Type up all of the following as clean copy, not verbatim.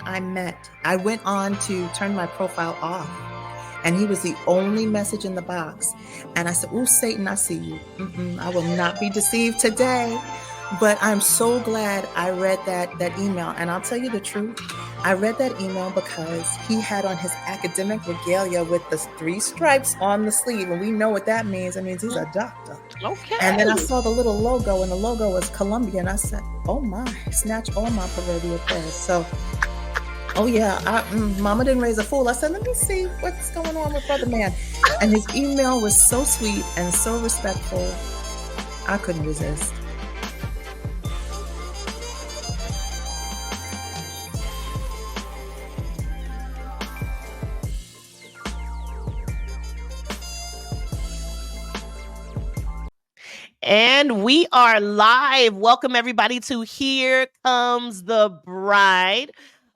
I met. I went on to turn my profile off, and he was the only message in the box. And I said, "Ooh, Satan, I see you. I will not be deceived today." But I'm so glad I read that email. And I'll tell you the truth. I read that email because he had on his academic regalia with the 3 stripes on the sleeve. And we know what that means. It means he's a doctor. And then I Okay. saw the little logo, and the logo was Columbia. And I said, oh my, snatch all my proverbial prayers. So, oh yeah, Mama didn't raise a fool. I said, let me see what's going on with Brother Man. And his email was so sweet and so respectful. I couldn't resist. And we are live. Welcome, everybody, to Here Comes the Bride.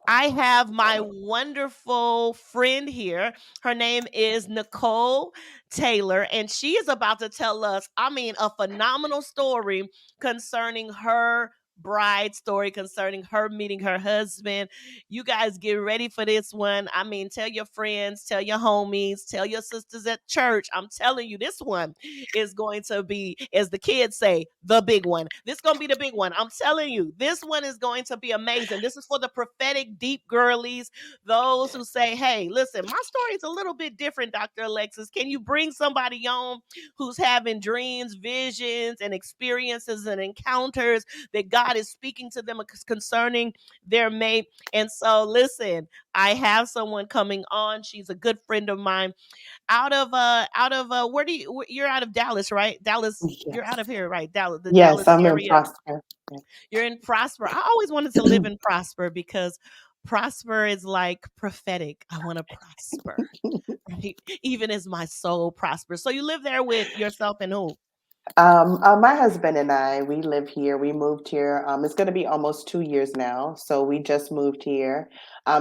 I have my wonderful friend here. Her name is Nicole Taylor, and she is about to tell us, a phenomenal story concerning her bride story, concerning her meeting her husband. You guys get ready for this one. Tell your friends, tell your homies, tell your sisters at church. I'm telling you, this one is going to be, as the kids say, the big one. This is going to be the big one. I'm telling you, this one is going to be amazing. This is for the prophetic deep girlies, those who say, hey, listen, my story is a little bit different, Dr. Alexis. Can you bring somebody on who's having dreams, visions, and experiences and encounters that God is speaking to them concerning their mate? And so, listen, I have someone coming on. She's a good friend of mine out of where do you, you're out of Dallas, right? Dallas, you're out Yes. of here, right? Dallas, the Yes, Dallas I'm in area. Prosper. You're in Prosper. I always wanted to live in Prosper because Prosper is like prophetic. I want to prosper, right? Even as my soul prospers. So you live there with yourself and who? My husband and I, we live here. We moved here. It's going to be almost 2 years now. So we just moved here.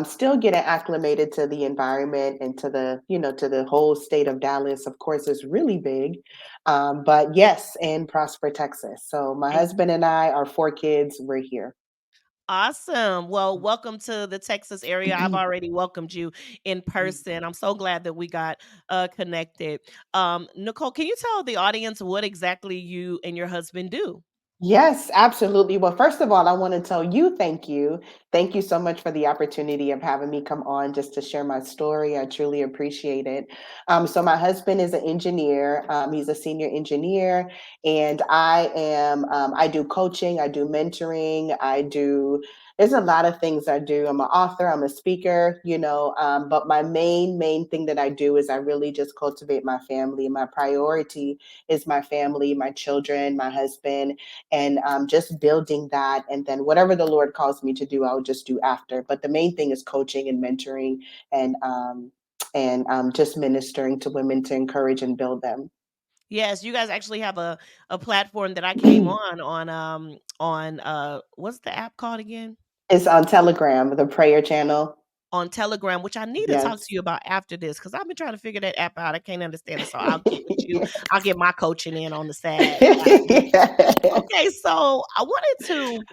Still getting acclimated to the environment and to to the whole state of Dallas. Of course, it's really big. But yes, in Prosper, Texas. So my husband and I, our 4 kids, we're here. Awesome. Well, welcome to the Texas area. I've already welcomed you in person. I'm so glad that we got connected. Nicole, can you tell the audience what exactly you and your husband do? Yes, absolutely. Well, first of all, I want to tell you thank you. Thank you so much for the opportunity of having me come on just to share my story. I truly appreciate it. So, my husband is an engineer. He's a senior engineer, and I do coaching, I do mentoring, there's a lot of things I do. I'm an author, I'm a speaker, but my main thing that I do is I really just cultivate my family. My priority is my family, my children, my husband, and just building that. And then whatever the Lord calls me to do, I'll just do after. But the main thing is coaching and mentoring and just ministering to women to encourage and build them. Yes, you guys actually have a platform that I came on what's the app called again? It's on Telegram, the prayer channel. On Telegram, which I need to talk to Yes. you about after this because I've been trying to figure that app out. I can't understand it. So I'll get with you. I'll get my coaching in on the side after this. Okay, so I wanted to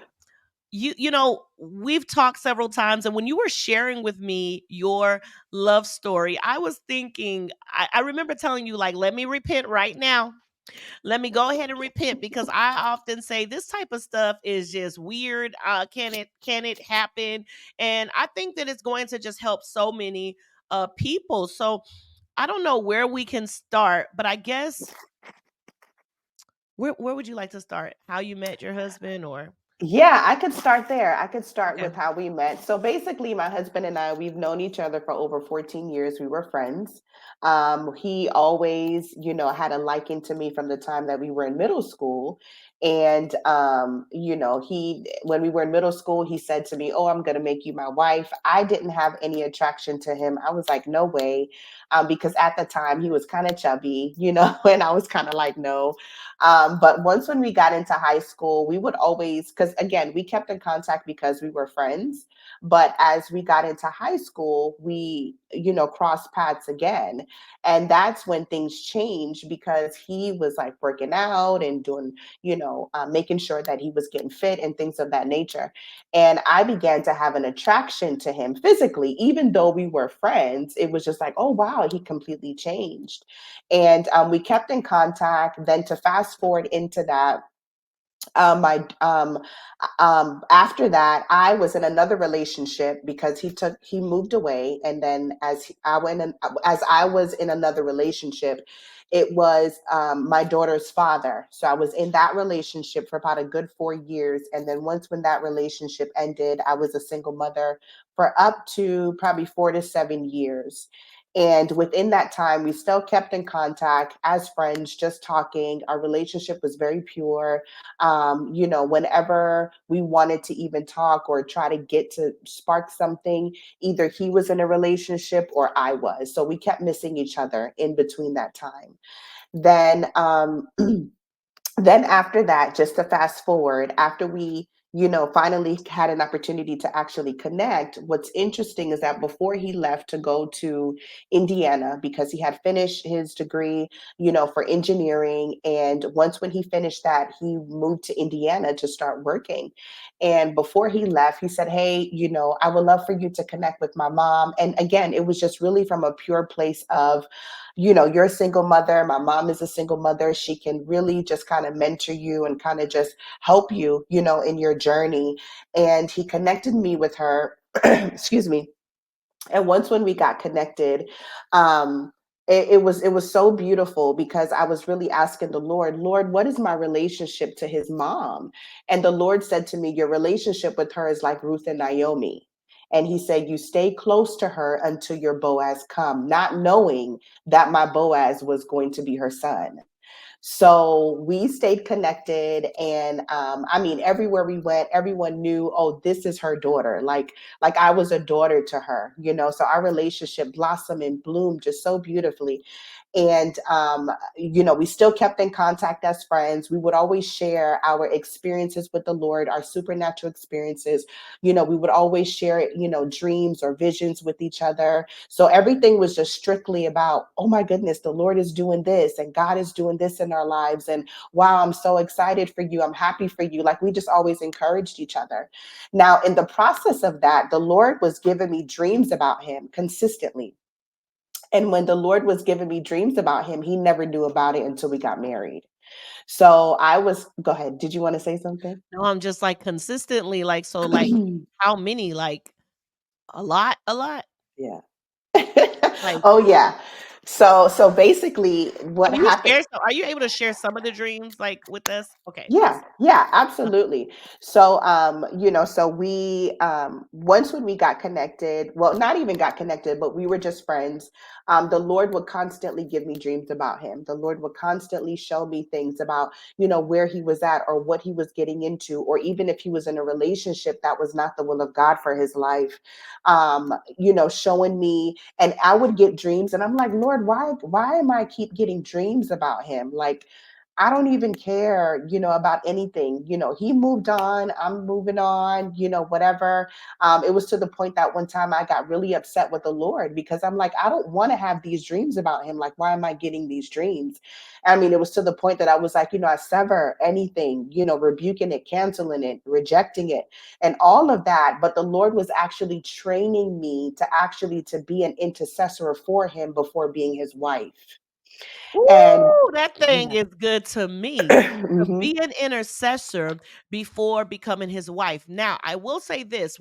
we've talked several times, and when you were sharing with me your love story, I was thinking, I remember telling you, like, let me repent right now. Let me go ahead and repent because I often say this type of stuff is just weird. Can it happen? And I think that it's going to just help so many people. So I don't know where we can start, but I guess where would you like to start? How you met your husband or Yeah, I could start there. I could start okay. with how we met. So basically, my husband and I, we've known each other for over 14 years. We were friends. He always, had a liking to me from the time that we were in middle school. And, when we were in middle school, he said to me, oh, I'm going to make you my wife. I didn't have any attraction to him. I was like, no way. Because at the time he was kind of chubby, and I was kind of like, no. But once when we got into high school, we would always, because again, we kept in contact because we were friends. But as we got into high school, we, crossed paths again. And that's when things changed because he was like working out and doing, making sure that he was getting fit and things of that nature. And I began to have an attraction to him physically, even though we were friends. It was just like, oh, wow, he completely changed. And we kept in contact. Then to fast forward into that, my after that, I was in another relationship because he moved away, and then as I was in another relationship, it was my daughter's father. So I was in that relationship for about a good 4 years, and then once when that relationship ended, I was a single mother for up to probably 4 to 7 years. And within that time, we still kept in contact as friends, just talking. Our relationship was very pure. Whenever we wanted to even talk or try to get to spark something, either he was in a relationship or I was. So we kept missing each other in between that time. Then then after that, just to fast forward, after we finally had an opportunity to actually connect, what's interesting is that before he left to go to Indiana, because he had finished his degree for engineering, and once when he finished that, he moved to Indiana to start working. And before he left, he said, hey, I would love for you to connect with my mom. And again, it was just really from a pure place of, you're a single mother. My mom is a single mother. She can really just kind of mentor you and kind of just help you, in your journey. And he connected me with her. Excuse me. And once when we got connected, it was so beautiful because I was really asking the Lord, what is my relationship to his mom? And the Lord said to me, your relationship with her is like Ruth and Naomi. And he said, you stay close to her until your Boaz come, not knowing that my Boaz was going to be her son. So we stayed connected, and I mean, everywhere we went, everyone knew, oh, this is her daughter. Like I was a daughter to her, So our relationship blossomed and bloomed just so beautifully. And we still kept in contact as friends. We would always share our experiences with the Lord, our supernatural experiences. We would always share, dreams or visions with each other. So everything was just strictly about, oh my goodness, the Lord is doing this and God is doing this in our lives. And wow, I'm so excited for you. I'm happy for you. Like we just always encouraged each other. Now, in the process of that, the Lord was giving me dreams about him consistently. And when the Lord was giving me dreams about him, he never knew about it until we got married. So go ahead. Did you want to say something? No, I'm just like consistently like, so like how many? Like a lot, a lot. Yeah. Like, Oh yeah. So basically what can you happened. share some, are you able to share some of the dreams like with us? Okay. Yeah, yeah, absolutely. So, so we once when we got connected, well, not even got connected, but we were just friends. The Lord would constantly give me dreams about him. The Lord would constantly show me things about, where he was at or what he was getting into, or even if he was in a relationship that was not the will of God for his life. Showing me, and I would get dreams, and I'm like, Lord, why am I keep getting dreams about him? Like I don't even care, about anything. He moved on, I'm moving on, whatever. It was to the point that one time I got really upset with the Lord because I'm like, I don't want to have these dreams about him. Like, why am I getting these dreams? I mean, it was to the point that I was like, I sever anything, rebuking it, canceling it, rejecting it, and all of that. But the Lord was actually training me to actually to be an intercessor for him before being his wife. And Ooh, that thing yeah. is good to me. To Mhm. be an intercessor before becoming his wife. Now, I will say this,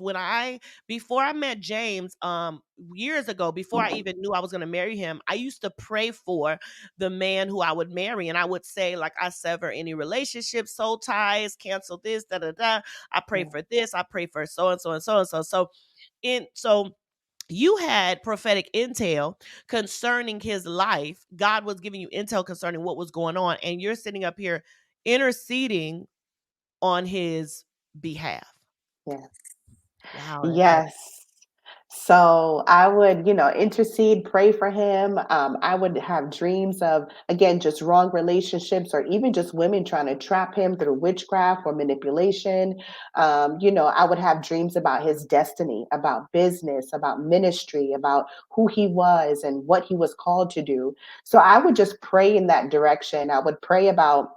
before I met James years ago, before I even knew I was going to marry him, I used to pray for the man who I would marry, and I would say like, I sever any relationships, soul ties, cancel this, da da da. I pray Yeah. for this, I pray for so and so and so and so. So you had prophetic intel concerning his life. God was giving you intel concerning what was going on, and you're sitting up here interceding on his behalf. Yes. Wow, that's heavy. Yes. So I would, intercede, pray for him. I would have dreams of, again, just wrong relationships or even just women trying to trap him through witchcraft or manipulation. I would have dreams about his destiny, about business, about ministry, about who he was and what he was called to do. So I would just pray in that direction. I would pray about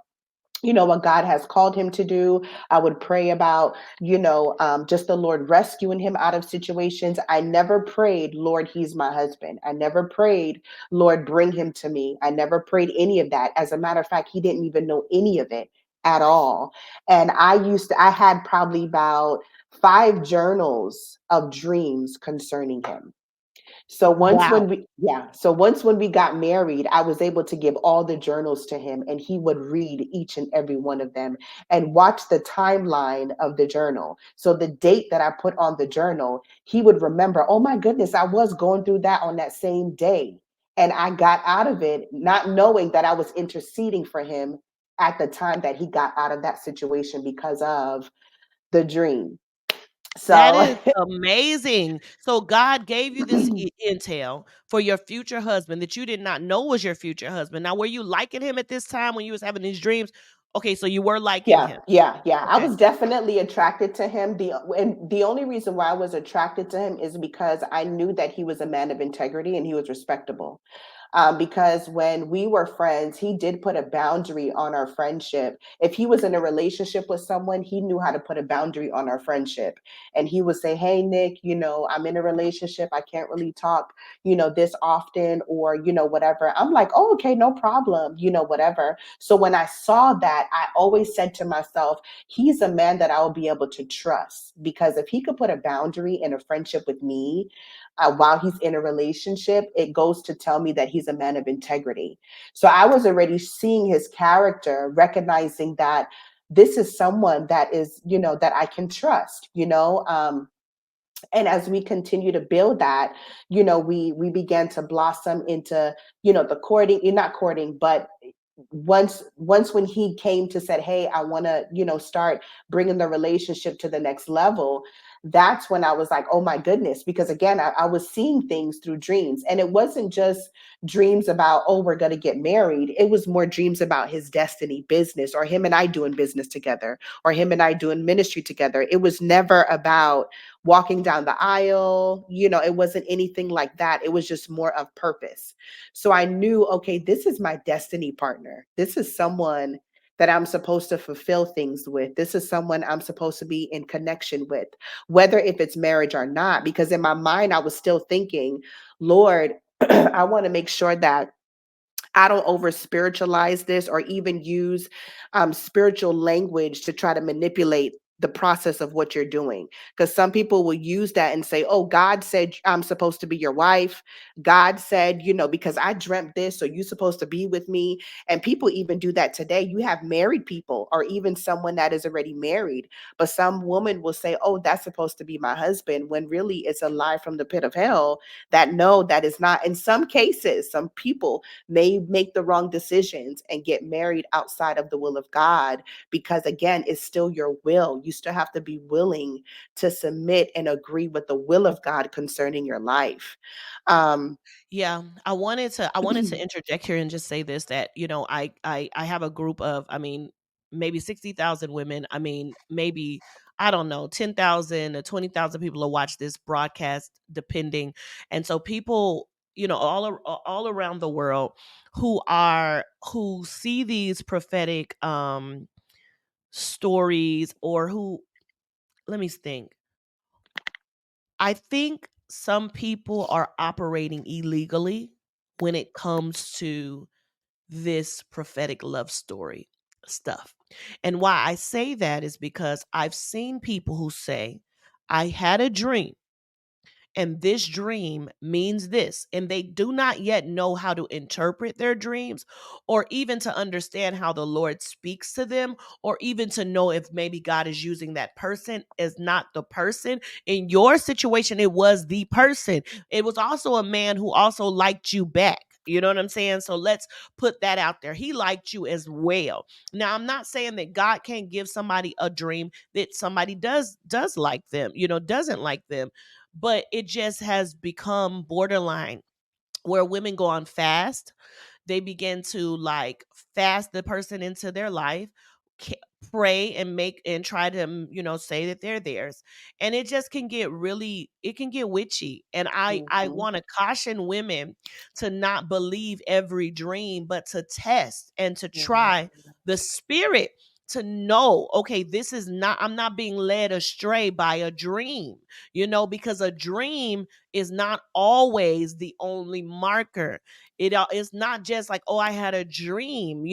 what God has called him to do. I would pray about, just the Lord rescuing him out of situations. I never prayed, Lord, he's my husband. I never prayed, Lord, bring him to me. I never prayed any of that. As a matter of fact, he didn't even know any of it at all. And I had probably about 5 journals of dreams concerning him. So once Wow. when we yeah, so once when we got married, I was able to give all the journals to him, and he would read each and every one of them and watch the timeline of the journal. So the date that I put on the journal, he would remember, "Oh my goodness, I was going through that on that same day." And I got out of it not knowing that I was interceding for him at the time that he got out of that situation because of the dream. That So is amazing. So God gave you this intel for your future husband that you did not know was your future husband. Now, were you liking him at this time when you was having these dreams? Okay, so you were liking Yeah, him. yeah, yeah. I Okay. was definitely attracted to him. The only reason why I was attracted to him is because I knew that he was a man of integrity and he was respectable. Because when we were friends, he did put a boundary on our friendship. If he was in a relationship with someone, he knew how to put a boundary on our friendship. And he would say, "Hey, Nick, I'm in a relationship. I can't really talk, this often, or, whatever." I'm like, "Oh, okay, no problem, whatever." So when I saw that, I always said to myself, he's a man that I will be able to trust, because if he could put a boundary in a friendship with me, while he's in a relationship, it goes to tell me that he's a man of integrity. So I was already seeing his character, recognizing that this is someone that is, that I can trust, and as we continue to build that, we began to blossom into, the courting, not courting, but once when he came to said, "Hey, I want to, start bringing the relationship to the next level," that's when I was like, "Oh my goodness," because again, I was seeing things through dreams, and it wasn't just dreams about, "Oh, we're going to get married." It was more dreams about his destiny, business, or him and I doing business together, or him and I doing ministry together. It was never about walking down the aisle. It wasn't anything like that. It was just more of purpose. So I knew, okay, this is my destiny partner. This is someone that I'm supposed to fulfill things with. This is someone I'm supposed to be in connection with, whether if it's marriage or not. Because in my mind, I was still thinking, Lord, I want to make sure that I don't over spiritualize this or even use spiritual language to try to manipulate the process of what you're doing. Because some people will use that and say, "Oh, God said I'm supposed to be your wife. God said, because I dreamt this, so you're supposed to be with me." And people even do that today. You have married people or even someone that is already married, but some woman will say, "Oh, that's supposed to be my husband," when really it's a lie from the pit of hell. That no, that is not. In some cases, some people may make the wrong decisions and get married outside of the will of God, because again, it's still your will. You still have to be willing to submit and agree with the will of God concerning your life. Um, Yeah, I wanted to interject here and just say this, that I have a group of, I mean, maybe 60,000 women. I mean, maybe, I don't know, 10,000 or 20,000 people will watch this broadcast depending. And so people, all around the world who see these prophetic stories, or who, let me think. I think some people are operating illegally when it comes to this prophetic love story stuff. And why I say that is because I've seen people who say, "I had a dream, and this dream means this," and they do not yet know how to interpret their dreams, or even to understand how the Lord speaks to them, or even to know if maybe God is using that person as not the person. In your situation, it was the person. It was also a man who also liked you back. You know what I'm saying? So let's put that out there. He liked you as well. Now, I'm not saying that God can't give somebody a dream that somebody does like them, doesn't like them, but it just has become borderline where women go on fast. They begin to like fast the person into their life, pray and make and try to say that they're theirs, and it just can get really, it can get witchy. And I Mhm. want to caution women to not believe every dream, but to test and to Mhm. try the spirit, to know, okay, this is not, I'm not being led astray by a dream, because a dream is not always the only marker. It's not just like, oh, I had a dream.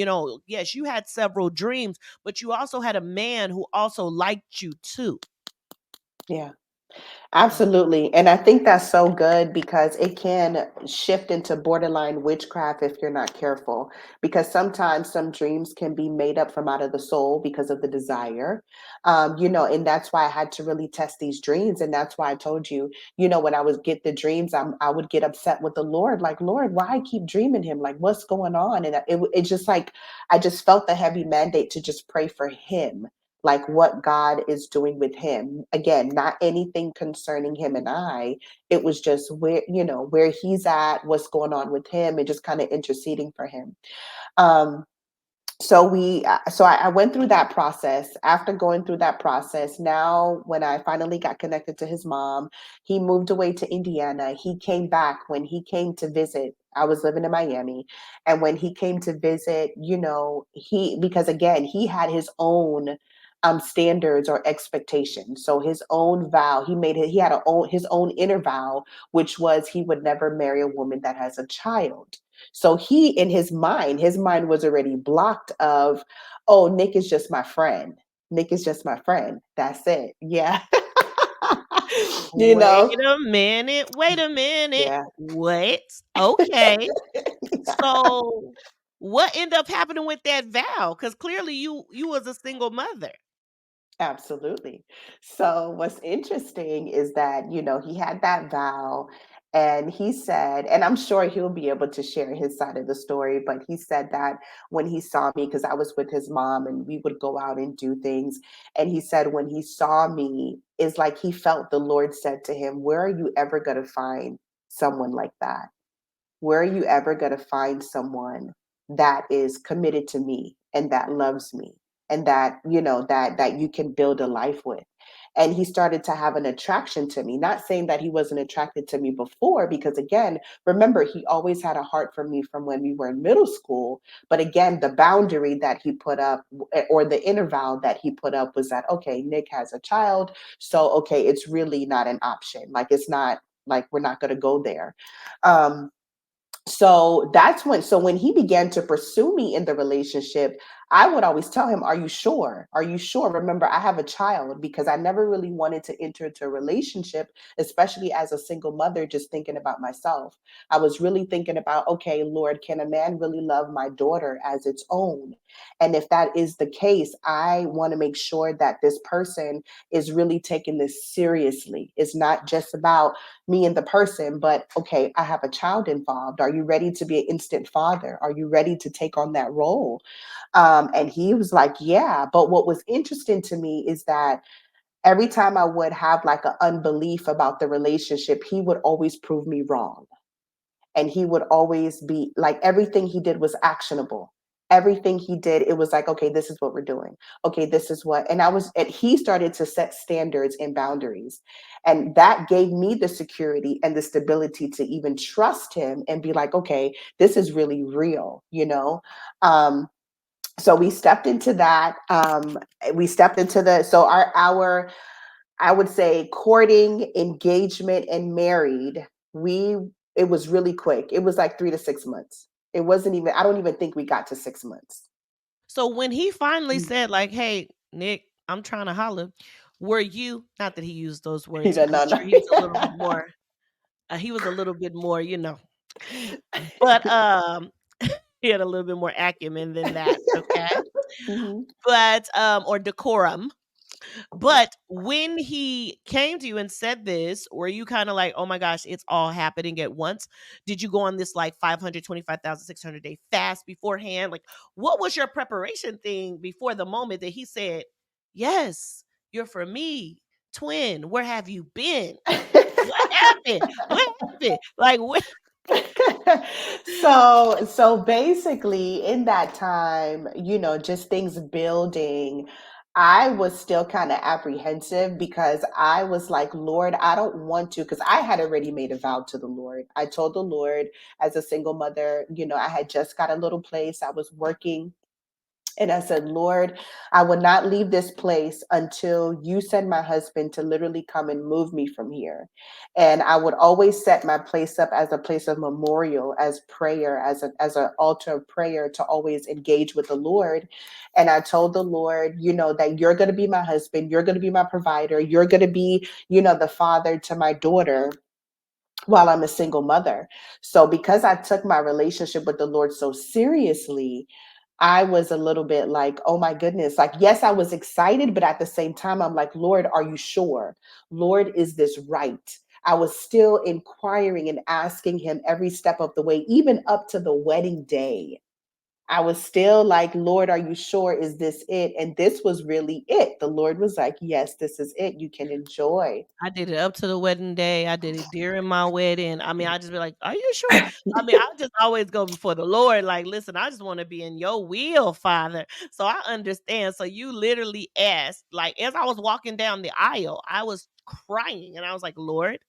Yes, you had several dreams, but you also had a man who also liked you too. Yeah. Oh, Absolutely. And I think that's so good because it can shift into borderline witchcraft if you're not careful. Because sometimes some dreams can be made up from out of the soul because of the desire. And that's why I had to really test these dreams. And that's why I told you, when I would get the dreams, I would get upset with the Lord, like, Lord, why I keep dreaming him? Like, what's going on? And it's just like, I just felt the heavy mandate to just pray for him, like what God is doing with him. Again, not anything concerning him and I. It was just where he's at, what's going on with him, and just kind of interceding for him. Um, so I went through that process. After going through that process, now when I finally got connected to his mom, he moved away to Indiana. He came back. When he came to visit, I was living in Miami, and when he came to visit, he, because again, he had his own standards or expectations. So his own vow, he had his own inner vow, which was he would never marry a woman that has a child. So he, in his mind was already blocked of, oh, Nick is just my friend. Nick is just my friend. That's it. Yeah. you wait know? a minute. Wait a minute. Yeah. Wait. Okay. Yeah. So what ended up happening with that vow? Because clearly you was a single mother. Absolutely. So what's interesting is that, he had that vow, and he said, and I'm sure he'll be able to share his side of the story, but he said that when he saw me, because I was with his mom and we would go out and do things. And he said when he saw me, is like he felt the Lord said to him, where are you ever going to find someone like that? Where are you ever going to find someone that is committed to me and that loves me, and that that you can build a life with? And he started to have an attraction to me, not saying that he wasn't attracted to me before, because again, remember, he always had a heart for me from when we were in middle school. But again, the boundary that he put up, or the interval that he put up, was that, okay, Nick has a child, so okay, it's really not an option. Like, it's not, like, we're not going to go there. um so when he began to pursue me in the relationship, I would always tell him, are you sure? Are you sure? Remember, I have a child, because I never really wanted to enter into a relationship, especially as a single mother, just thinking about myself. I was really thinking about, okay, Lord, can a man really love my daughter as its own? And if that is the case, I want to make sure that this person is really taking this seriously. It's not just about me and the person, but okay, I have a child involved. Are you ready to be an instant father? Are you ready to take on that role? And he was like, yeah. But what was interesting to me is that every time I would have like an unbelief about the relationship, he would always prove me wrong. And he would always be like, everything he did was actionable. Everything he did, it was like, okay, this is what we're doing. Okay, this is what. And he started to set standards and boundaries, and that gave me the security and the stability to even trust him and be like, okay, this is really real. So we stepped into that. We stepped into the so our I would say courting, engagement, and married. We It was really quick. It was like 3 to 6 months. It wasn't even. I don't even think we got to 6 months. So when he finally Mm. said, like, hey, Nick, I'm trying to holler, were you, not that he used those He words, said, I'm no, no. sure he was a little bit more, he was a little bit more, but he had a little bit more acumen than that, okay? Mhm. But or decorum. But when he came to you and said this, were you kind of like, oh my gosh, it's all happening at once? Did you go on this like 525,600 day fast beforehand? Like, what was your preparation thing before the moment that he said, yes, you're for me, twin? Where have you been? What happened? What happened? Like, what? So basically in that time, just things building, I was still kind of apprehensive because I was like, Lord, I don't want to, because I had already made a vow to the Lord. I told the Lord, as a single mother, I had just got a little place. I was working. And I said, Lord, I will not leave this place until you send my husband to literally come and move me from here. And I would always set my place up as a place of memorial, as prayer, as an altar of prayer to always engage with the Lord. And I told the Lord, that you're going to be my husband, you're going to be my provider, you're going to be, the father to my daughter while I'm a single mother. So because I took my relationship with the Lord so seriously, I was a little bit like, oh my goodness. Like, yes, I was excited, but at the same time, I'm like, Lord, are you sure? Lord, is this right? I was still inquiring and asking him every step of the way, even up to the wedding day. I was still like, Lord, are you sure? Is this it? And this was really it. The Lord was like, yes, this is it. You can enjoy. I did it up to the wedding day. I did it during my wedding. I mean, I just be like, "Are you sure?" I mean, I just always go before the Lord. Like, listen, I just want to be in your will, Father. So I understand. So you literally asked, like, as I was walking down the aisle, I was crying, and I was like, Lord,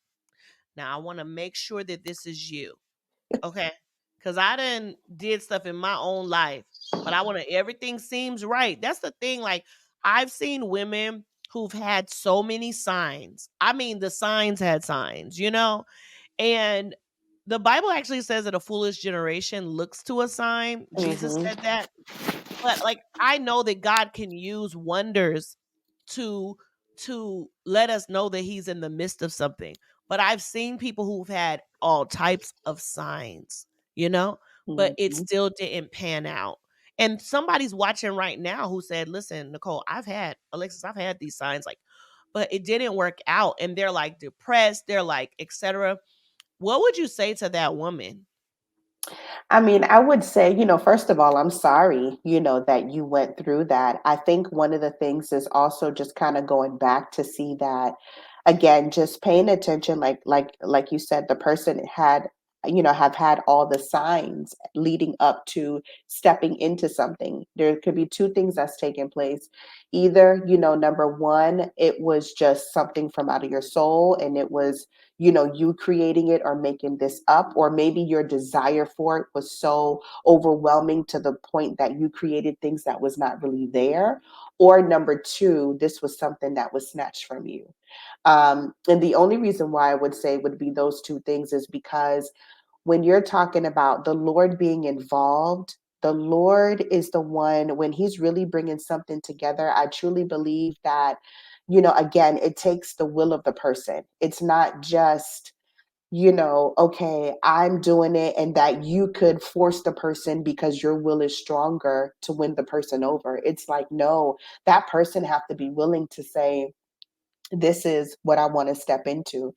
now I want to make sure that this is you. Okay. Cause I done did stuff in my own life, but I want to, everything seems right. That's the thing. Like, I've seen women who've had so many signs. I mean, the signs had signs, and the Bible actually says that a foolish generation looks to a sign. Jesus Hmm. said that. But like, I know that God can use wonders to let us know that he's in the midst of something. But I've seen people who've had all types of signs, but it Hmm. still didn't pan out. And somebody's watching right now who said, "Listen, Nicole, I've had these signs, like, but it didn't work out." And they're like depressed, they're like, etc. What would you say to that woman? I mean, I would say, first of all, I'm sorry, that you went through that. I think one of the things is also just kind of going back to see that again, just paying attention, like you said, the person had, have had all the signs leading up to stepping into something. There could be two things that's taking place. Either, number one, it was just something from out of your soul and it was you creating it or making this up, or maybe your desire for it was so overwhelming to the point that you created things that was not really there, or number two, this was something that was snatched from you. And the only reason why I would say would be those two things is because when you're talking about the Lord being involved, the Lord is the one, when he's really bringing something together, I truly believe that, again, it takes the will of the person. It's not just, okay, I'm doing it, and that you could force the person because your will is stronger to win the person over. It's like, no, that person have to be willing to say, this is what I want to step into.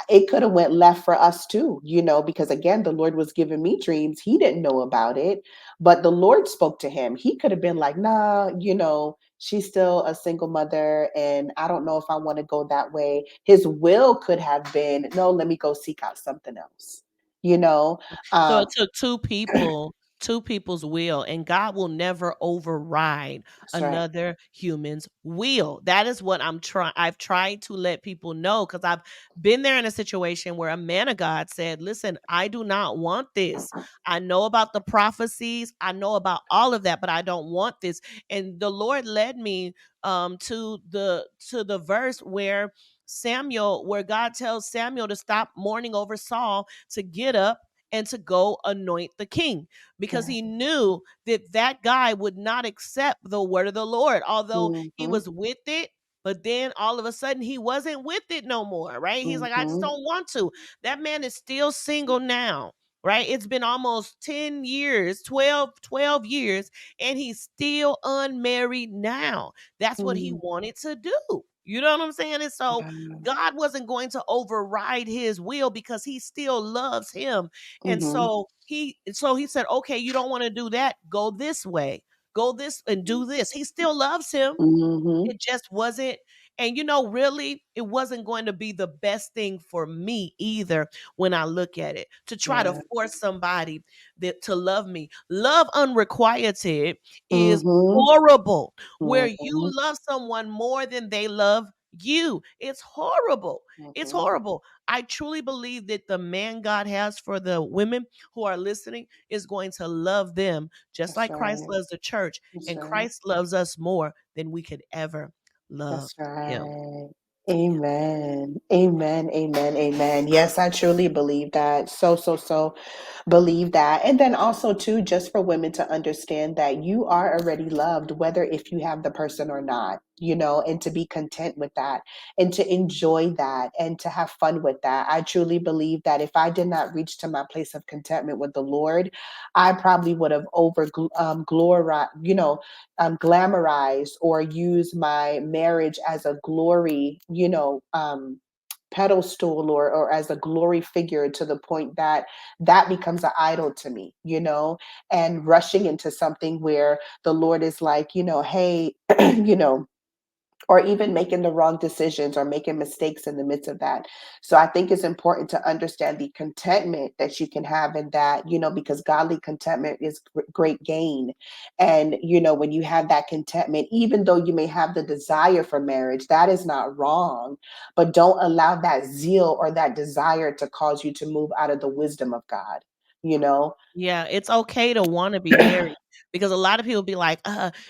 It could have went left for us too, because again, the Lord was giving me dreams. He didn't know about it, but the Lord spoke to him. He could have been like, nah, she's still a single mother, and I don't know if I want to go that way. His will could have been, no, let me go seek out something else, you know. So Um, it took two people's will, and God will never override that's right. another human's will. That is what I've tried to let people know, because I've been there in a situation where a man of God said, "Listen, I do not want this. I know about the prophecies, I know about all of that, but I don't want this." And the Lord led me to the verse where God tells Samuel to stop mourning over Saul, to get up and to go anoint the king, because Yeah. he knew that that guy would not accept the word of the Lord, although he Hmm. was with it. But then all of a sudden he wasn't with it no more, right? He's like, I just Hmm. don't want to. That man is still single now, right? It's been almost 10 years, 12 years, and he's still unmarried now. That's what he wanted to do. You know what I'm saying? And so God wasn't going to override his will, because he still loves him. And Hmm. so he said, "Okay, you don't want to do that. Go this way. Go this and do this." He still loves him. Hmm. It just wasn't And you know, really, it wasn't going to be the best thing for me either when I look at it. To try to Yeah. force somebody that to love me. Love unrequited is Mm-hmm. horrible. Where you Mm-hmm. love someone more than they love you. It's horrible. It's Mm-hmm. horrible. I truly believe that the man God has for the women who are listening is going to love them just That's like Christ right. loves the church. That's And right. Christ loves us more than we could ever love That's him. right. Amen. Amen. Amen. Amen. Yes, I truly believe that. So believe that. And then also too, just for women to understand that you are already loved, whether if you have the person or not, and to be content with that and to enjoy that and to have fun with that. I truly believe that if I did not reach to my place of contentment with the Lord, I probably would have over glorified, glamorized or use my marriage as a glory, pedestal or as a glory figure to the point that that becomes an idol to me, and rushing into something where the Lord is like, hey, or even making the wrong decisions or making mistakes in the midst of that. So I think it's important to understand the contentment that you can have in that, because godly contentment is great gain. And, when you have that contentment, even though you may have the desire for marriage, that is not wrong, but don't allow that zeal or that desire to cause you to move out of the wisdom of God, you know? Yeah, it's okay to want to be married because a lot of people be like,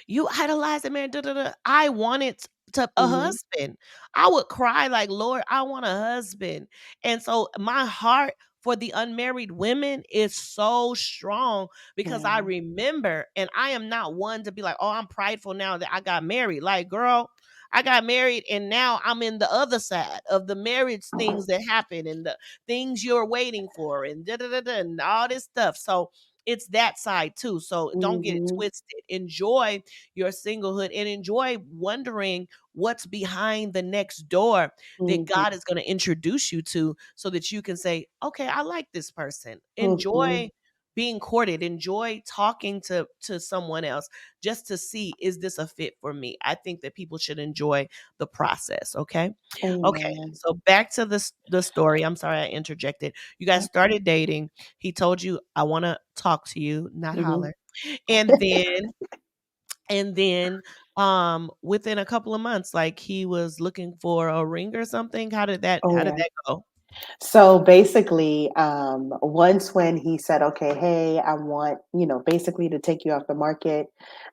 you idolize a man. Da, da, da. I wanted to a Mhm, husband. I would cry like, Lord, I want a husband. And so my heart for the unmarried women is so strong because I yeah. remember, and I am not one to be like, oh, I'm prideful now that I got married. Like, girl, I got married and now I'm in the other side of the marriage things that happen and the things you're waiting for and da da da da and all this stuff. So it's that side too. So don't get it Mhm, twisted. Enjoy your singlehood and enjoy wondering what's behind the next door that mhm, God is going to introduce you to so that you can say, okay, I like this person. mhm. Enjoy being courted, enjoy talking to someone else just to see, is this a fit for me? I think that people should enjoy the process. Okay. Okay, Amen. so back to the story. I'm sorry I interjected. You guys started dating. He told you, "I want to talk to you, not Mhm. holler." And then within a couple of months, like he was looking for a ring or something. Oh, How did yeah. that go? So basically, once when he said, okay, hey, I want, basically to take you off the market,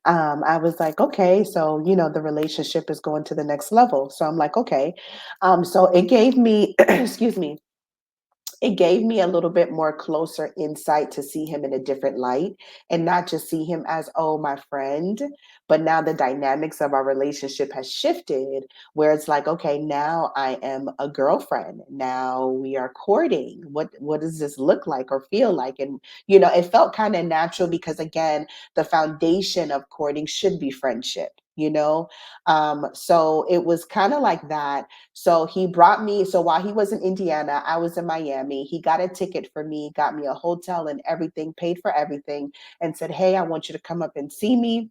I was like, okay, so, the relationship is going to the next level. So I'm like, okay. So it gave me, excuse me, it gave me a little bit more closer insight to see him in a different light and not just see him as, oh, my friend, but now the dynamics of our relationship has shifted where it's like, okay, now I am a girlfriend, now we are courting. What does this look like or feel like? And it felt kind of natural because again, the foundation of courting should be friendship, so it was kind of like that. So he brought me, so while he was in Indiana, I was in Miami. He got a ticket for me, got me a hotel and everything, paid for everything, and said, hey, I want you to come up and see me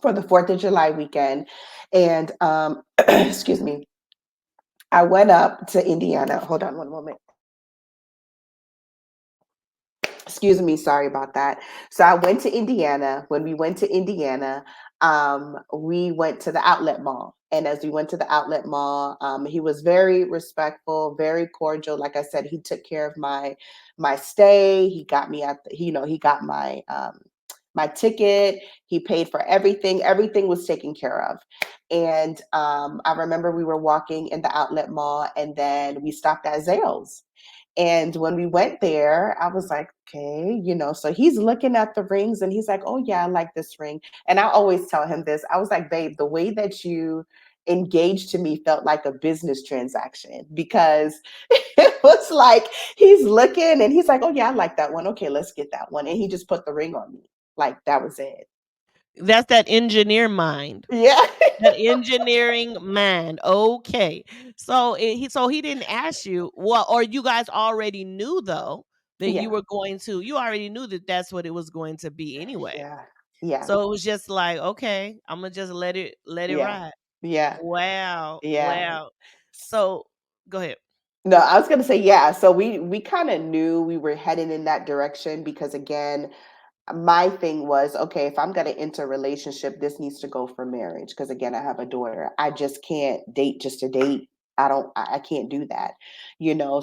for the 4th of July weekend. And excuse me, I went up to Indiana. Hold on one moment. Excuse me, sorry about that. So I went to Indiana. When we went to Indiana, we went to the outlet mall. And as we went to the outlet mall, he was very respectful, very cordial. Like I said, he took care of my stay. He got me at the, he got my ticket. He paid for everything. Everything was taken care of. And I remember we were walking in the outlet mall, and then we stopped at Zales. And when we went there, I was like, okay, so he's looking at the rings and he's like, oh, yeah, I like this ring. And I always tell him this. I was like, babe, the way that you engaged to me felt like a business transaction because it was like he's looking and he's like, oh, yeah, I like that one. Okay, let's get that one. And he just put the ring on me. Like that was it. That's that engineer mind. Yeah. That engineering mind. Okay. So he didn't ask you, well, or you guys already knew though that Yeah. you already knew that that's what it was going to be anyway. Yeah. Yeah. So it was just like, okay, I'm gonna just let it Yeah. ride. Yeah. Wow. Yeah. Wow. So go ahead. No, I was gonna say, yeah. So we kind of knew we were heading in that direction because again, my thing was, okay, if I'm gonna enter a relationship, this needs to go for marriage. Because again, I have a daughter. I just can't date just to date. I can't do that,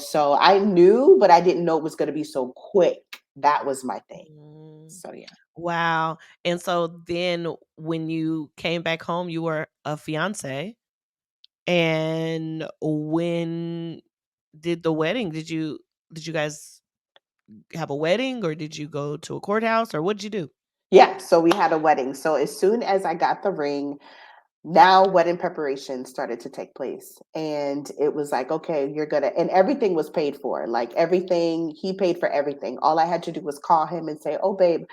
So I knew, but I didn't know it was gonna be so quick. That was my thing. Mm, So yeah. wow. And so then when you came back home, you were a fiance. And when did the wedding? Did you guys have a wedding, or did you go to a courthouse, or what did you do? Yeah, so we had a wedding. So as soon as I got the ring, now wedding preparation started to take place, and it was like, okay, you're gonna, and everything was paid for, like everything, he paid for everything. All I had to do was call him and say, oh babe,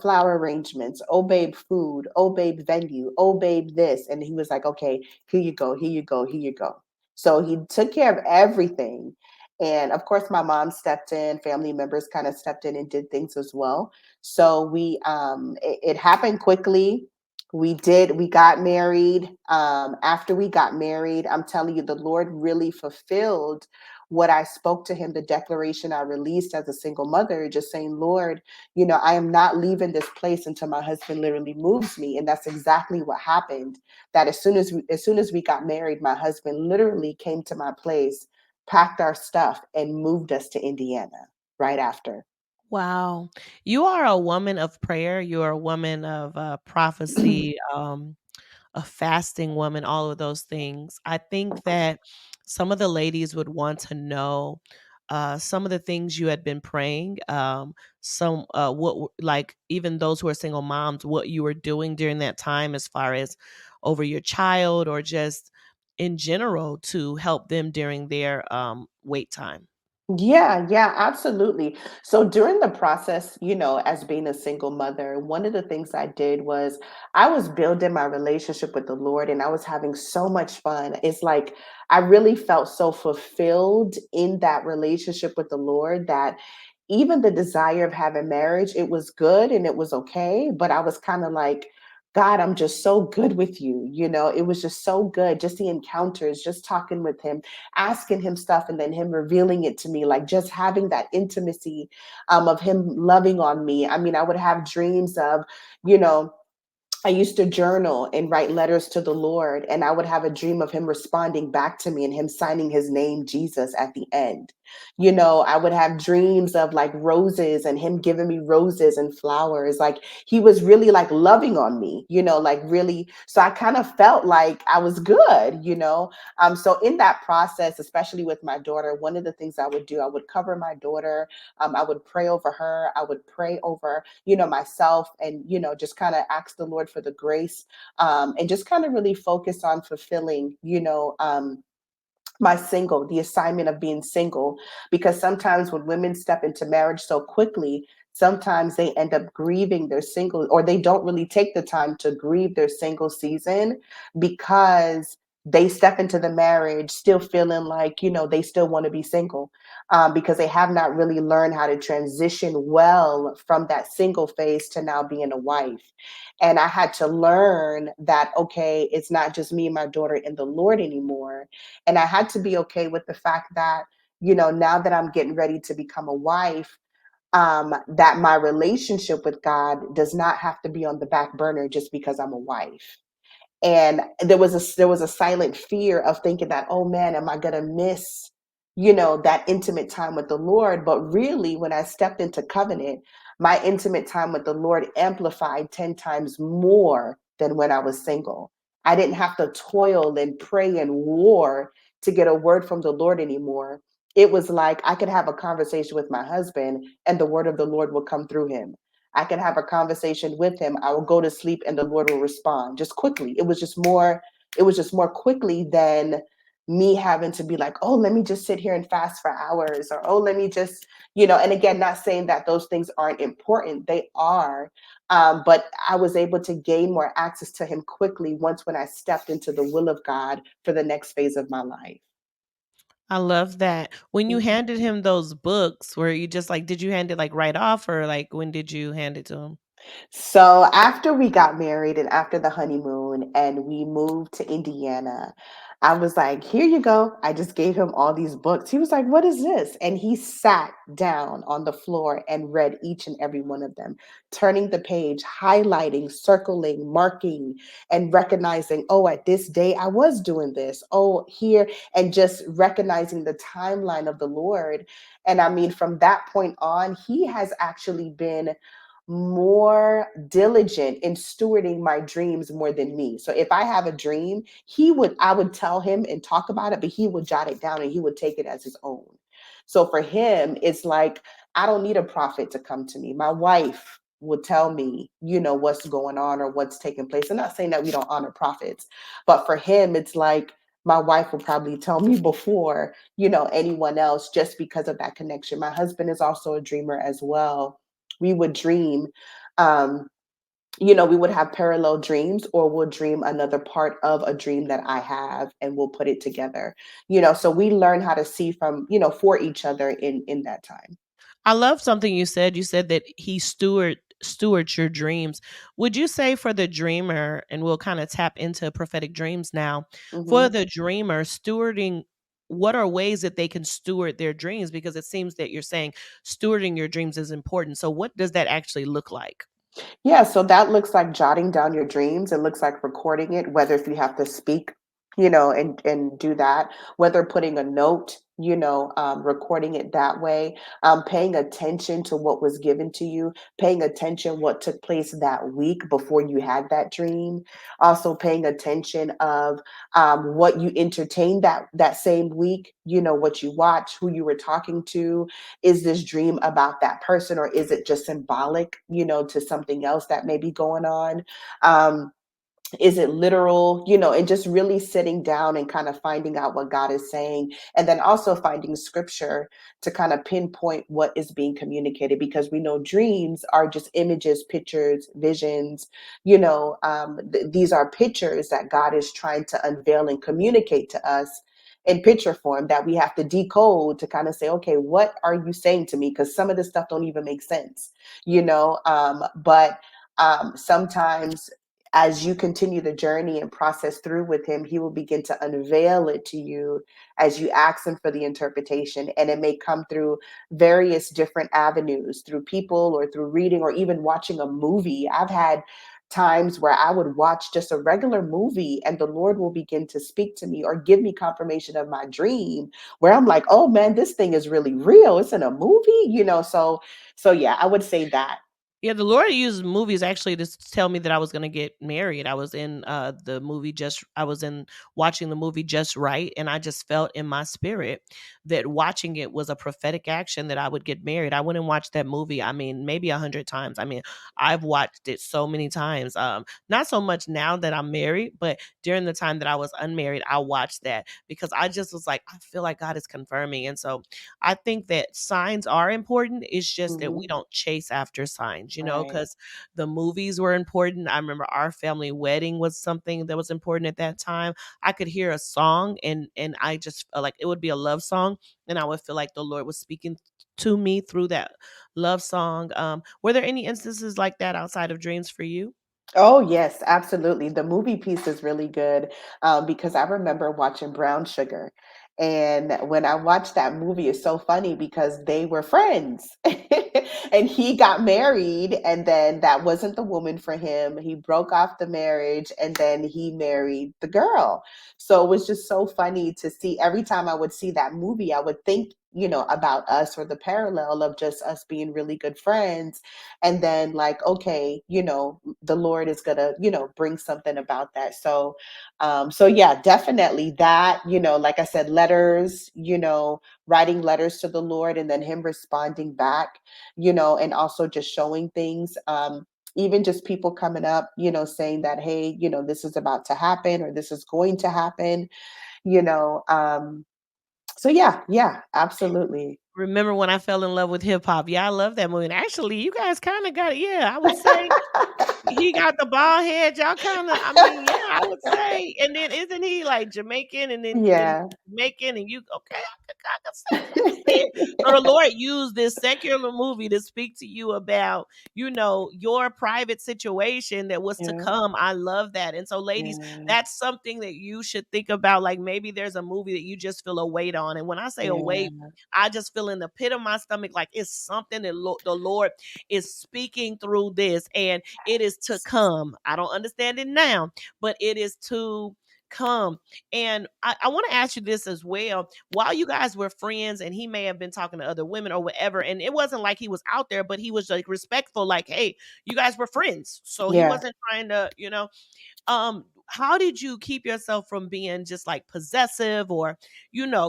flower arrangements, oh babe, food, oh babe, venue, oh babe, this. And he was like, okay, here you go, here you go, here you go. So he took care of everything. And of course my mom stepped in, family members kind of stepped in and did things as well. So it happened quickly. We got married. After we got married, I'm telling you, the Lord really fulfilled what I spoke to him, the declaration I released as a single mother, just saying, Lord, I am not leaving this place until my husband literally moves me. And that's exactly what happened. That as soon as we got married, my husband literally came to my place, packed our stuff, and moved us to Indiana right after. Wow. You are a woman of prayer. You are a woman of prophecy, a fasting woman, all of those things. I think that some of the ladies would want to know some of the things you had been praying. Like even those who are single moms, what you were doing during that time as far as over your child or just in general to help them during their wait time. Yeah, yeah, absolutely. So during the process, as being a single mother, one of the things I did was I was building my relationship with the Lord and I was having so much fun. It's like I really felt so fulfilled in that relationship with the Lord that even the desire of having marriage, it was good and it was okay, but I was kind of like, God, I'm just so good with you. It was just so good. Just the encounters, just talking with him, asking him stuff, and then him revealing it to me, like just having that intimacy of him loving on me. I mean, I would have dreams of, you know, I used to journal and write letters to the Lord, and I would have a dream of him responding back to me and him signing his name, Jesus, at the end. I would have dreams of like roses and him giving me roses and flowers. Like he was really like loving on me, like really. So I kind of felt like I was good. So in that process, especially with my daughter, one of the things I would do, I would cover my daughter. I would pray over her. I would pray over, myself, and, just kind of ask the Lord for the grace, and just kind of really focus on fulfilling, the assignment of being single. Because sometimes when women step into marriage so quickly, sometimes they end up grieving their single, or they don't really take the time to grieve their single season because they step into the marriage still feeling like, they still want to be single, because they have not really learned how to transition well from that single phase to now being a wife. And I had to learn that, okay, it's not just me and my daughter in the Lord anymore. And I had to be okay with the fact that, now that I'm getting ready to become a wife, that my relationship with God does not have to be on the back burner just because I'm a wife. And there was a silent fear of thinking that, oh man, am I gonna miss, that intimate time with the Lord? But really, when I stepped into covenant, my intimate time with the Lord amplified 10 times more than when I was single. I didn't have to toil and pray and war to get a word from the Lord anymore. It was like I could have a conversation with my husband and the word of the Lord will come through him. I can have a conversation with him. I will go to sleep and the Lord will respond just quickly. It was just more quickly than me having to be like, oh, let me just sit here and fast for hours, or oh, let me just, and again, not saying that those things aren't important. They are. But I was able to gain more access to him quickly once when I stepped into the will of God for the next phase of my life. I love that. When you handed him those books, were you just like, did you hand it like right off, or like when did you hand it to him? So after we got married and after the honeymoon and we moved to Indiana, I was like, here you go. I just gave him all these books. He was like, what is this? And he sat down on the floor and read each and every one of them, turning the page, highlighting, circling, marking, and recognizing, oh, at this day I was doing this. Oh, here, and just recognizing the timeline of the Lord. And I mean, from that point on, he has actually been more diligent in stewarding my dreams more than me. So if I have a dream, I would tell him and talk about it, but he would jot it down and he would take it as his own. So for him, it's like, I don't need a prophet to come to me. My wife would tell me, what's going on or what's taking place. I'm not saying that we don't honor prophets, but for him, it's like, my wife will probably tell me before, anyone else, just because of that connection. My husband is also a dreamer as well. We would dream, um we would have parallel dreams, or we'll dream another part of a dream that I have and we'll put it together. So we learn how to see from, for each other in that time. I love something you said. You said that he stewards your dreams. Would you say for the dreamer, and we'll kind of tap into prophetic dreams now, for Hmm. the dreamer, stewarding, what are ways that they can steward their dreams? Because it seems that you're saying stewarding your dreams is important. So what does that actually look like? Yeah, so that looks like jotting down your dreams. It looks like recording it, whether if you have to speak, and do that, whether putting a note, recording it that way, paying attention to what was given to you, paying attention what took place that week before you had that dream, also paying attention of what you entertained that same week, what you watched, who you were talking to. Is this dream about that person, or is it just symbolic, to something else that may be going on? um is it literal, and just really sitting down and kind of finding out what God is saying, and then also finding scripture to kind of pinpoint what is being communicated, because we know dreams are just images, pictures, visions. These are pictures that God is trying to unveil and communicate to us in picture form, that we have to decode to kind of say, okay, what are you saying to me? Because some of this stuff don't even make sense, but sometimes, as you continue the journey and process through with him, he will begin to unveil it to you as you ask him for the interpretation. And it may come through various different avenues, through people or through reading or even watching a movie. I've had times where I would watch just a regular movie and the Lord will begin to speak to me or give me confirmation of my dream, where I'm like, oh man, this thing is really real. It's in a movie, so yeah, I would say that. Yeah, the Lord used movies actually to tell me that I was going to get married. I was in I was in watching the movie Just Right, and I just felt in my spirit that watching it was a prophetic action that I would get married. I went and watched that movie. I mean, maybe 100 times. I mean, I've watched it so many times. Not so much now that I'm married, but during the time that I was unmarried, I watched that because I just was like, I feel like God is confirming, and so I think that signs are important. It's just that we Hmm. don't chase after signs, Right. because the movies were important. I remember our family wedding was something that was important at that time. I could hear a song and I just felt like it would be a love song, and I would feel like the Lord was speaking to me through that love song. Were there any instances like that outside of dreams for you? Oh, yes, absolutely. The movie piece is really good, because I remember watching Brown Sugar. And when I watched that movie, it's so funny because they were friends. And he got married, and then that wasn't the woman for him. He broke off the marriage, and then he married the girl. So it was just so funny to see. Every time I would see that movie, I would think, about us, or the parallel of just us being really good friends, and then like, okay, the Lord is gonna, bring something about that. So yeah, definitely that, like I said, letters, writing letters to the Lord and then him responding back, and also just showing things. Even just people coming up, saying that, hey, this is about to happen, or this is going to happen, you know. So yeah, yeah, absolutely. Remember when I fell in love with hip hop? Yeah, I love that movie. And actually, you guys kind of got it. Yeah, I would say he got the bald head. Y'all kind of, I mean, yeah, I would say. And then isn't he like Jamaican and then Yeah. Jamaican and you okay? I can see it. So the Lord used this secular movie to speak to you about, your private situation that was to Yeah. come. I love that. And so, ladies, Yeah. that's something that you should think about. Like maybe there's a movie that you just feel a weight on. And when I say a weight, Yeah. I just feel in the pit of my stomach like it's something that the Lord is speaking through this, and it is to come. I don't understand it now, but it is to come. And I want to ask you this as well. While you guys were friends, and he may have been talking to other women or whatever, and it wasn't like he was out there, but he was like respectful, like, hey, you guys were friends. So he Yeah. wasn't trying to, how did you keep yourself from being just like possessive or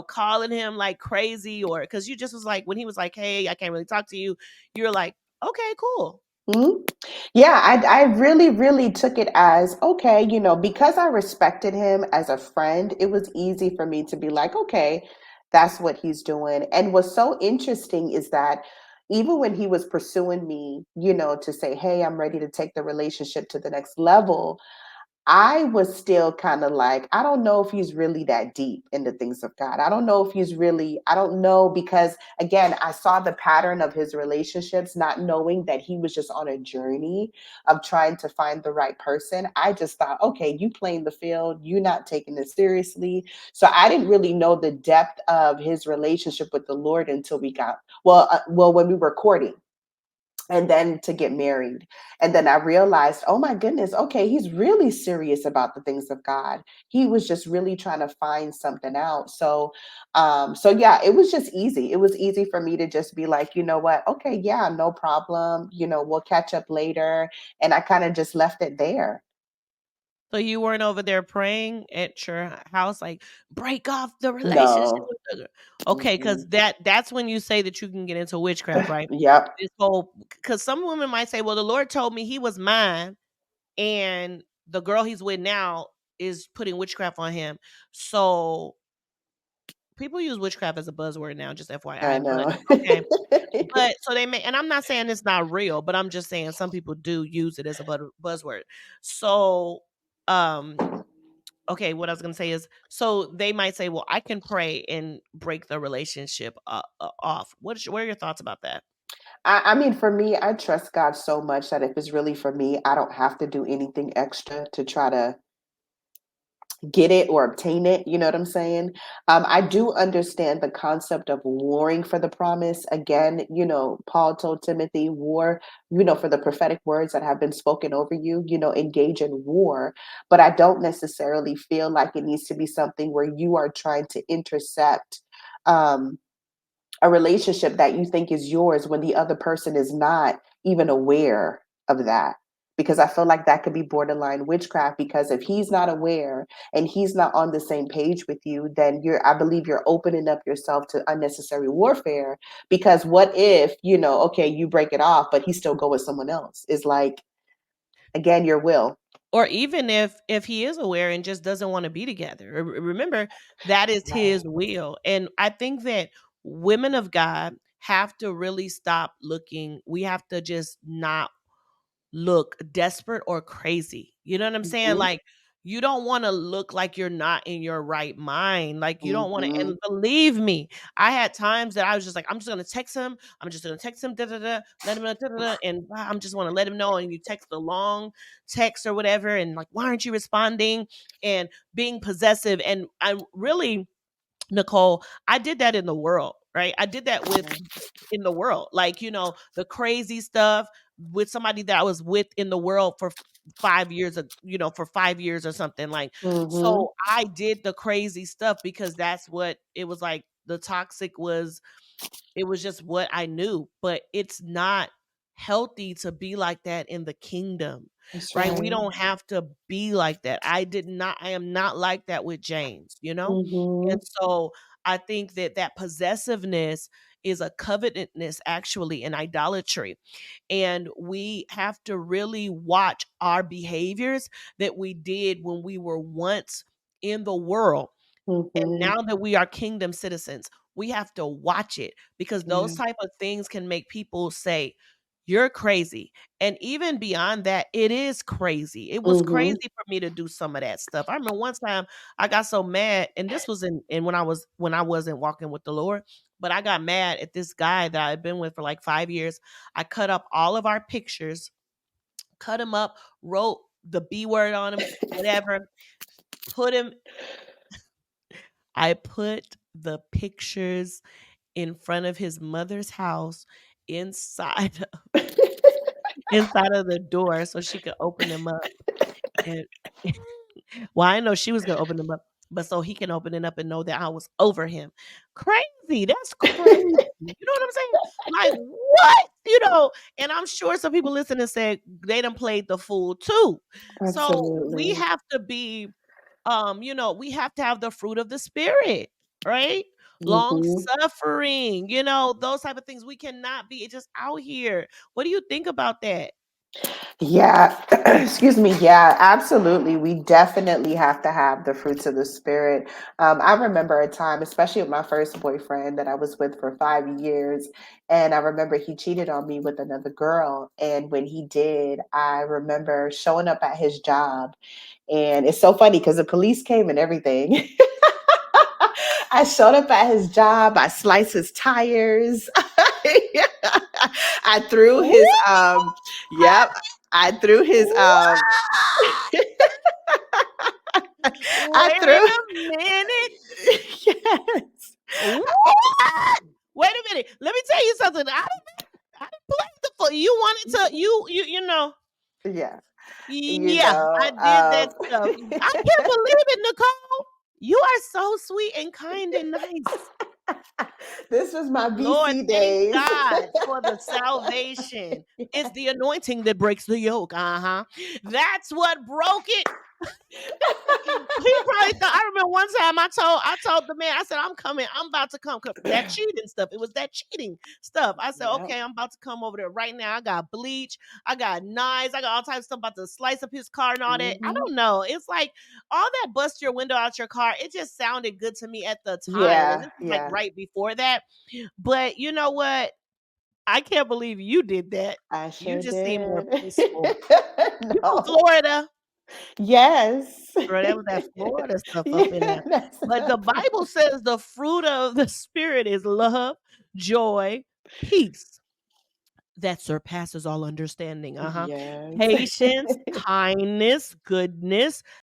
calling him like crazy, or because you just was like when he was like, hey, I can't really talk to you, you're like, okay, cool. Mhm. Yeah, I really, really took it as okay, because I respected him as a friend, it was easy for me to be like, okay, that's what he's doing. And what's so interesting is that even when he was pursuing me, to say, hey, I'm ready to take the relationship to the next level, I was still kind of like, I don't know if he's really that deep in the things of God. I don't know if he's really, I don't know, because again, I saw the pattern of his relationships, not knowing that he was just on a journey of trying to find the right person. I just thought, okay, you playing the field, you not taking this seriously. So I didn't really know the depth of his relationship with the Lord until we got, when we were courting and then to get married. And then I realized, oh my goodness, okay, he's really serious about the things of God. He was just really trying to find something out. So yeah, it was just easy. It was easy for me to just be like, you know what? Okay, yeah, no problem. We'll catch up later. And I kind of just left it there. So you weren't over there praying at your house, like break off the relationship No. with the. Okay, because Mm-mm. that's when you say that you can get into witchcraft, right? Yep. This whole because some women might say, well, the Lord told me he was mine, and the girl he's with now is putting witchcraft on him. So people use witchcraft as a buzzword now, just I FYI. But know. okay. But so they may, and I'm not saying it's not real, but I'm just saying some people do use it as a buzzword. So, um, okay, what I was gonna say is, so they might say, well, I can pray and break the relationship off. What are your thoughts about that? I mean, for me, I trust God so much that if it's really for me, I don't have to do anything extra to try to get it or obtain it. You know what I'm saying? I do understand the concept of warring for the promise. Again, Paul told Timothy, war, for the prophetic words that have been spoken over you, engage in war. But I don't necessarily feel like it needs to be something where you are trying to intercept. A relationship that you think is yours when the other person is not even aware of that. Because I feel like that could be borderline witchcraft. Because if he's not aware and he's not on the same page with you, then I believe you're opening up yourself to unnecessary warfare. Because what if, okay, you break it off, but he still go with someone else? Is like, again, your will. Or even if he is aware and just doesn't want to be together, remember that is his Right. will. And I think that women of God have to really stop looking. We have to just not look desperate or crazy. You know what I'm saying? Hmm. Like you don't want to look like you're not in your right mind. Like you don't want to, Hmm. and believe me, I had times that I was just like, I'm just gonna text him. I'm just gonna text him, da da da, let him know, da da da, and I'm just want to let him know. And you text a long text or whatever, and like, why aren't you responding? And being possessive. And I really, Nicole, I did that in the world, right? I did that with in the world, like the crazy stuff with somebody that I was with in the world for 5 years, for 5 years or something like. Hmm. So I did the crazy stuff because that's what it was like. The toxic was it was just what I knew, but it's not healthy to be like that in the kingdom, That's right? We right. don't have to be like that. I am not like that with James. Hmm. And so I think that that possessiveness is a covetousness actually in idolatry. And we have to really watch our behaviors that we did when we were once in the world. And Hmm. now that we are kingdom citizens, we have to watch it, because Yeah. those type of things can make people say you're crazy. And even beyond that, it is crazy. It was Mhm. crazy for me to do some of that stuff. I remember one time I got so mad, and this was in when I wasn't walking with the Lord, but I got mad at this guy that I had been with for like 5 years. I cut up all of our pictures, cut him up, wrote the B word on him, whatever, put him I put the pictures in front of his mother's house inside inside of the door so she could open them up. And well, I know she was gonna open them up, but so he can open it up and know that I was over him. Crazy. That's crazy. You know what I'm saying? Like, what? And I'm sure some people listen and say they done played the fool too. So we Absolutely. have to be we have to have the fruit of the spirit, right? Long Mhm. suffering, those type of things. We cannot be just out here. What do you think about that? Yeah, excuse me. Yeah, absolutely. We definitely have to have the fruits of the spirit. I remember a time, especially with my first boyfriend that I was with for 5 years, and I remember he cheated on me with another girl. And when he did, I remember showing up at his job, and it's so funny because the police came and everything. I showed up at his job. I sliced his tires. I threw his yep. I threw his What? I Wait threw a minute. yes. What? Wait a minute. Let me tell you something. I didn't play the fool. You wanted to Yeah. You yeah, I know, did that stuff. I can't believe it, Nicole. You are so sweet and kind and nice. this was my Lord, BC thank days. God for the salvation. It's the anointing that breaks the yoke. Uh-huh. That's what broke it. He probably thought. I remember one time I told the man, I said, I'm coming, I'm about to come. That cheating stuff. It was that cheating stuff. I said, Yep. okay, I'm about to come over there right now. I got bleach, I got knives, I got all types of stuff, about to slice up his car and all that. I Mhm. don't know. It's like all that bust your window out your car. It just sounded good to me at the time. And Yeah, this was like yeah. right before that. But you know what? I can't believe you did that. I You sure just seem more did. peaceful. You from No. Florida? Yes. Girl, that was that Florida stuff up in Yeah, there. that's But the Bible says the fruit of the Spirit is love, joy, peace that surpasses all understanding. yes. Patience, kindness, goodness,